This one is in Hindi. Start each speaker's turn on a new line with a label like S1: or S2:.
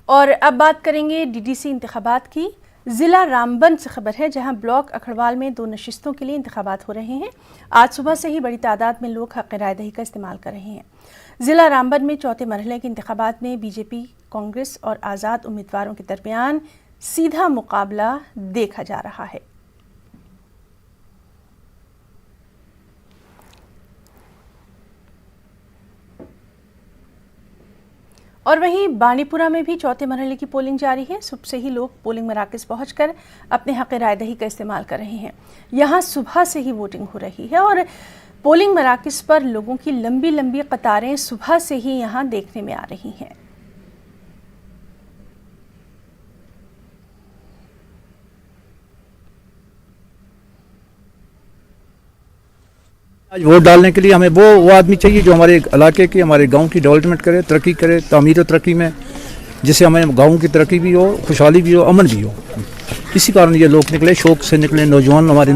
S1: और अब बात करेंगे डीडीसी इंतखाबात की। ज़िला रामबन से खबर है, जहां ब्लॉक अखड़वाल में 2 नशिस्तों के लिए इंतखाबात हो रहे हैं। आज सुबह से ही बड़ी तादाद में लोग हक़ राय दही का इस्तेमाल कर रहे हैं। ज़िला रामबन में चौथे मरहले के इंतखाबात में बीजेपी, कांग्रेस और आज़ाद उम्मीदवारों के दरमियान सीधा मुकाबला देखा जा रहा है। और वहीं बानीपुरा में भी चौथे मरहले की पोलिंग जारी है। सुबह से ही लोग पोलिंग मराकज़ पहुंचकर अपने हक़ राय दही का इस्तेमाल कर रहे हैं। यहां सुबह से ही वोटिंग हो रही है और पोलिंग मराकज़ पर लोगों की लंबी लंबी कतारें सुबह से ही यहां देखने में आ रही हैं।
S2: आज वोट डालने के लिए हमें वो आदमी चाहिए जो हमारे इलाके की, हमारे गांव की डेवलपमेंट करे, तरक्की करे, तामीर और तरक्की में, जिससे हमें गांव की तरक्की भी हो, खुशहाली भी हो, अमन भी हो। इसी कारण ये लोग निकले, शौक से निकले, नौजवान हमारे